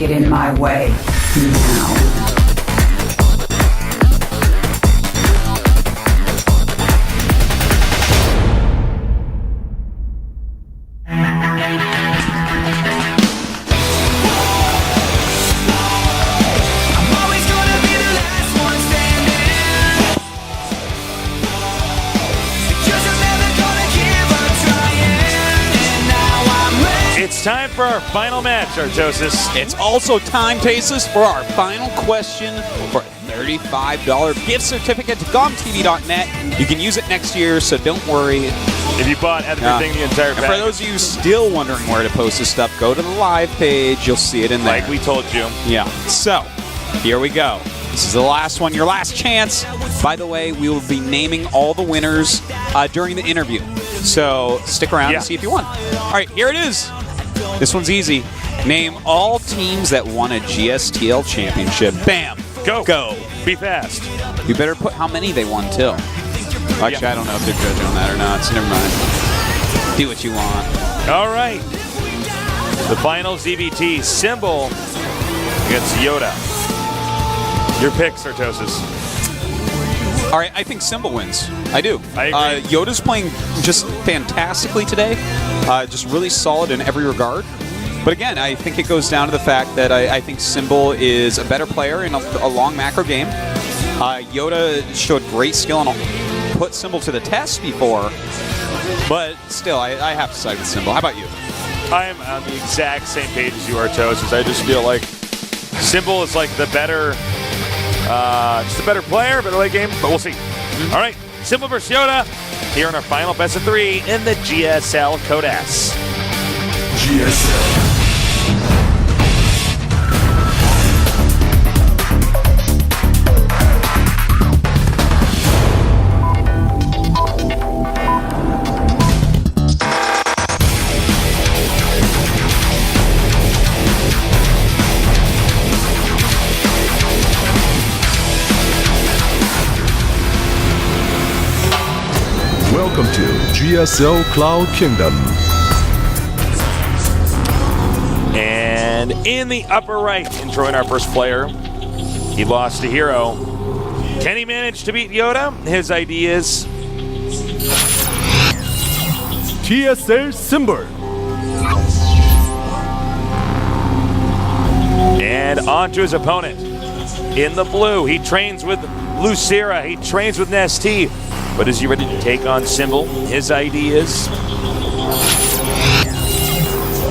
get in my way now. It's time for our final match, Artosis. It's also time, Tasis, for our final question for a $35 gift certificate to GOMTV.net. You can use it next year, so don't worry. If you bought everything, the entire and bag. for those of you still wondering where to post this stuff, go to the live page. You'll see it in there. Like we told you. Yeah. So, here we go. This is the last one, your last chance. By the way, we will be naming all the winners during the interview. So, stick around and see if you won. All right, here it is. This one's easy. Name all teams that won a GSTL championship. Bam. Go. Go. Be fast. You better put how many they won, too. Actually, I don't know if they're judging on that or not, so never mind. Do what you want. All right. The final ZBT, Symbol against YoDa. Your picks, Artosis. All right, I think Symbol wins. I do. I agree. YoDa's playing just fantastically today. Just really solid in every regard. But again, I think it goes down to the fact that I think Symbol is a better player in a long macro game. YoDa showed great skill and put Symbol to the test before. But still, I have to side with Symbol. How about you? I'm on the exact same page as you, Artosis. I just feel like Symbol is like the better, just a better player, better late game, but we'll see. All right, Symbol versus YoDa here in our final best of 3 in the GSL Codas. GSL. Welcome to GSL Cloud Kingdom. And in the upper right, introing our first player, he lost to Hero. Can he manage to beat YoDa? His ID is GSL Symbol. And on to his opponent. In the blue, he trains with Lucira. He trains with Nestea. But is he ready to take on Symbol? His ID is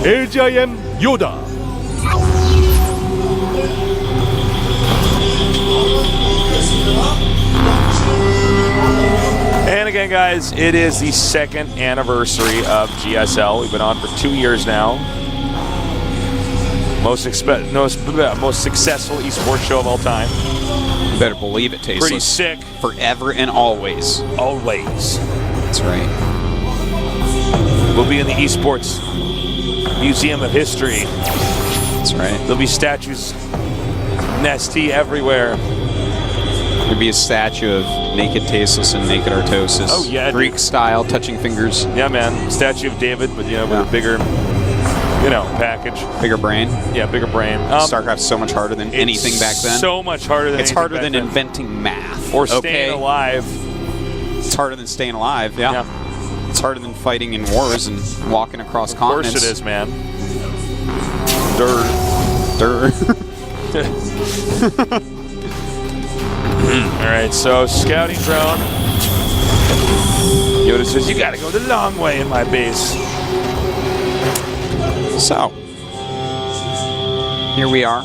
LGIM YoDa. And again, guys, it is the 2nd anniversary of GSL. We've been on for 2 years now. Most successful esports show of all time. You better believe it, Tasteless. Pretty sick. Forever and always. Always. That's right. We'll be in the esports Museum of History. That's right. There'll be statues, Nestea everywhere. There'll be a statue of naked Tasteless and naked Artosis. Oh, yeah. Greek style, touching fingers. Yeah, man. Statue of David, but, with a bigger, package. Bigger brain. Yeah, bigger brain. StarCraft's so much harder than anything back then. So much harder than It's anything harder back than then. inventing math. Or staying alive. It's harder than staying alive, yeah. It's harder than fighting in wars and walking across continents. Of course it is, man. All right, so scouting drone. YoDa says, you gotta go the long way in my base. So, here we are.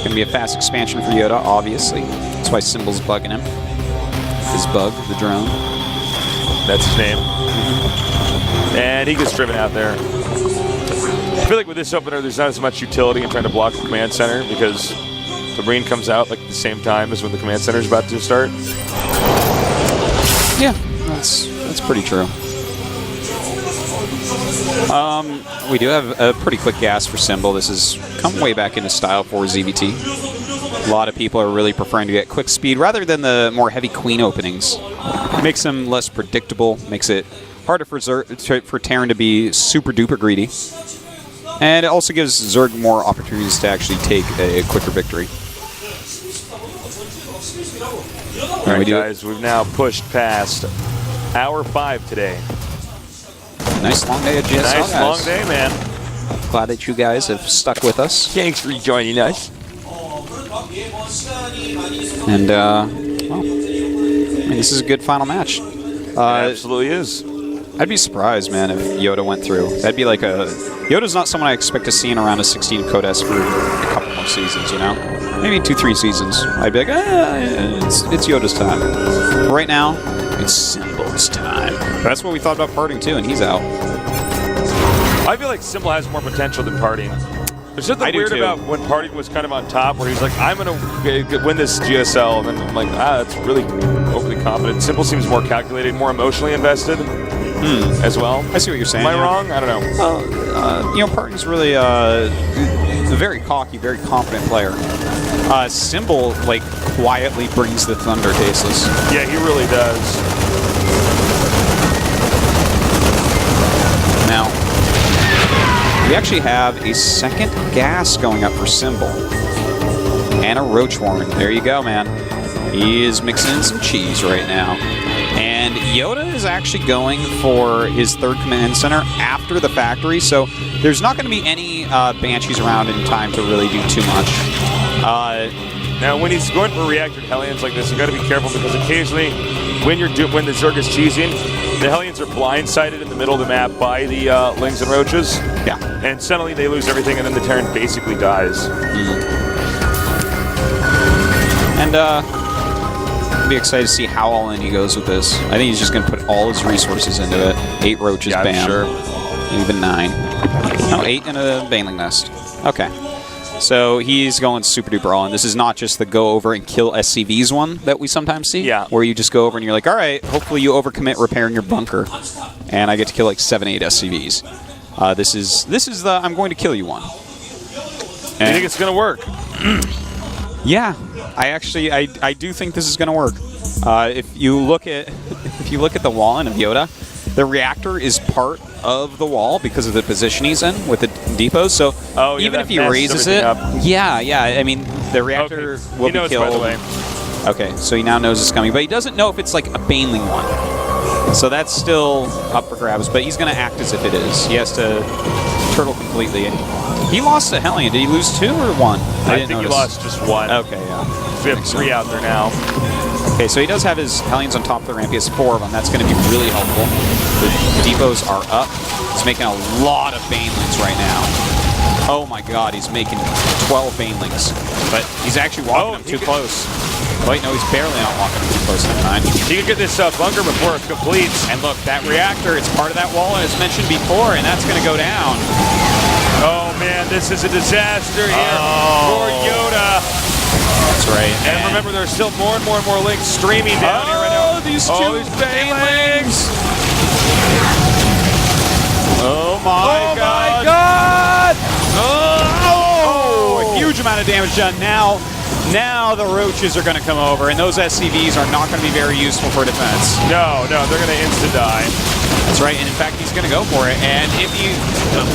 Gonna be a fast expansion for YoDa, obviously. That's why Symbol's bugging him. His bug, the drone. That's his name. And he gets driven out there. I feel like with this opener, there's not as much utility in trying to block the command center because the Marine comes out like at the same time as when the command center is about to start. Yeah, that's pretty true. We do have a pretty quick gas for Symbol. This has come way back into style for ZBT. A lot of people are really preferring to get quick speed rather than the more heavy queen openings. It makes them less predictable, makes it harder for Terran to be super duper greedy. And it also gives Zerg more opportunities to actually take a quicker victory. All right, guys, we've now pushed past hour 5 today. Nice long day at GSL, Nice guys. long day, man. Glad that you guys have stuck with us. Thanks for joining us. And, well, I mean, this is a good final match. It absolutely is. I'd be surprised, man, if YoDa went through. That'd be like a... YoDa's not someone I expect to see in around a 16 Codes for a couple more seasons, you know? Maybe 2-3 seasons. I'd be like, it's YoDa's time. But right now, it's Symbol's time. That's what we thought about Parting, too, and he's out. I feel like Symbol has more potential than Parting. There's something weird too. about when Parting was kind of on top, where he's like, I'm going to win this GSL, and then I'm like, that's really overly confident. Symbol seems more calculated, more emotionally invested as well. I see what you're saying. Am I wrong? I don't know. You know, Parting's really a very cocky, very confident player. Symbol, like, quietly brings the thunder tasteless. Yeah, he really does. Now, we actually have a second gas going up for Symbol. And a Roach Warren. There you go, man. He is mixing in some cheese right now. And YoDa is actually going for his third command center after the factory, so there's not going to be any Banshees around in time to really do too much. Now, when he's going for reactor Hellions like this, you got to be careful, because occasionally, when the Zerg is cheesing, the Hellions are blindsided in the middle of the map by the Lings and Roaches. Yeah. And suddenly they lose everything, and then the Terran basically dies. And I'll be excited to see how all in he goes with this. I think he's just going to put all his resources into it. 8 Roaches, Yeah, bam. sure. Even 9. No, 8 in a Baneling Nest. Okay. So he's going super duper all in. This is not just the go over and kill SCVs one that we sometimes see. Yeah. Where you just go over and you're like, all right, hopefully you overcommit repairing your bunker. And I get to kill like 7-8 SCVs. This is the I'm going to kill you one. You think it's going to work? Yeah, I do think this is going to work. If you look at the wall in of YoDa, the reactor is part of the wall because of the position he's in with the depots. So even if he raises it, yeah. I mean, the reactor will be killed. By the way. Okay, so he now knows it's coming, but he doesn't know if it's like a Baneling one. So that's still up for grabs, but he's going to act as if it is. He has to turtle completely. And he lost a Hellion. Did he lose 2 or 1? I think he lost just 1. Okay, yeah. We have 3 out there now. Okay, so he does have his Hellions on top of the ramp. He has 4 of them. That's going to be really helpful. The depots are up. He's making a lot of Banelings right now. Oh my god, he's making 12 Banelings. But he's actually walking them too close. Wait, no, he's barely not walking them too close that time. He can get this bunker before it completes. And look, that reactor, it's part of that wall, as mentioned before, and that's going to go down. Oh man, this is a disaster here for YoDa. That's right. And remember, there's still more and more links streaming down here right now. These two Banelings! Oh my god! Oh! A huge amount of damage done. Now the Roaches are going to come over, and those SCVs are not going to be very useful for defense. No, they're going to insta-die. That's right, and in fact, he's going to go for it. And if you,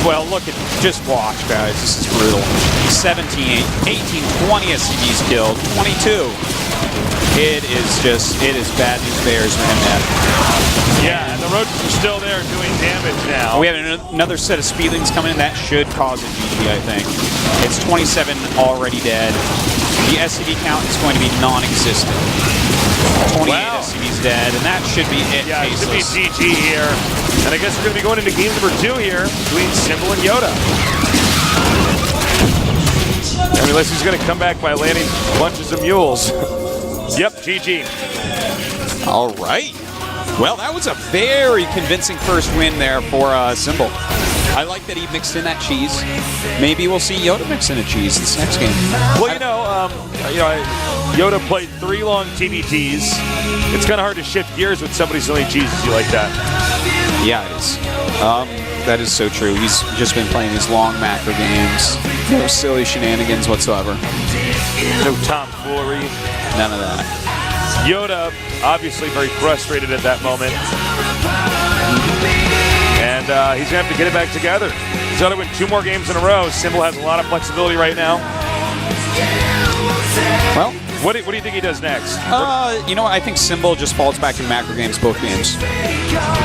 well, look at, just watch, guys. This is brutal. 17, 18, 20 SCVs killed, 22. It is bad news bears for him, man. Yeah, and the Roaches are still there doing damage now. We have another set of Speedlings coming in. That should cause a GG, I think. It's 27 already dead. The SCV count is going to be non-existent. 28 SCVs dead, and that should be it. Yeah, it should be GG here. And I guess we're going to be going into game number 2 here between Symbol and YoDa. I mean, unless he's going to come back by landing bunches of mules. Yep, GG. All right. Well, that was a very convincing first win there for Symbol. I like that he mixed in that cheese. Maybe we'll see YoDa mix in a cheese this next game. Well, YoDa played 3 long TBTs. It's kind of hard to shift gears with somebody selling cheeses you like that. Yeah, it is. That is so true. He's just been playing these long macro games. No silly shenanigans whatsoever. No tomfoolery. None of that. YoDa, obviously very frustrated at that moment. And he's going to have to get it back together. He's got to win 2 more games in a row. Symbol has a lot of flexibility right now. Well, what do you think he does next? you know what? I think Symbol just falls back in macro games both games.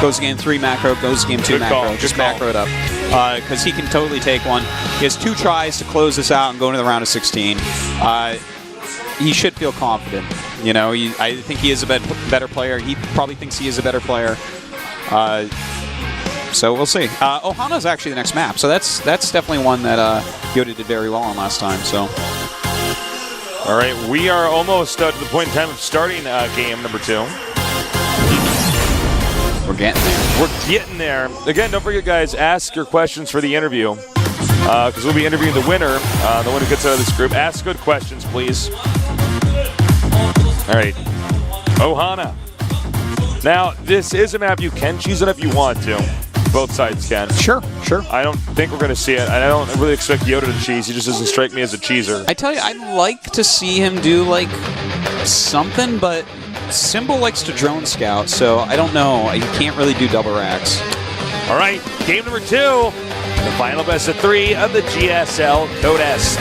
Goes game 3 macro, goes game 2 Good macro. call, Just good call. macro it up. Because he can totally take one. He has 2 tries to close this out and go into the round of 16. He should feel confident. You know, I think he is a better player. He probably thinks he is a better player. So we'll see. Ohana is actually the next map, so that's definitely one that YoDa did very well on last time. So. All right, we are almost to the point in time of starting game number 2. We're getting there. We're getting there. Again, don't forget, guys, ask your questions for the interview because we'll be interviewing the winner, the one who gets out of this group. Ask good questions, please. All right, Ohana. Now, this is a map you can choose it if you want to. Both sides can. Sure. I don't think we're going to see it. I don't really expect YoDa to cheese. He just doesn't strike me as a cheeser. I tell you, I'd like to see him do, like, something, but Symbol likes to drone scout, so I don't know. He can't really do double racks. All right, game number 2. The final best of 3 of the GSL Code S.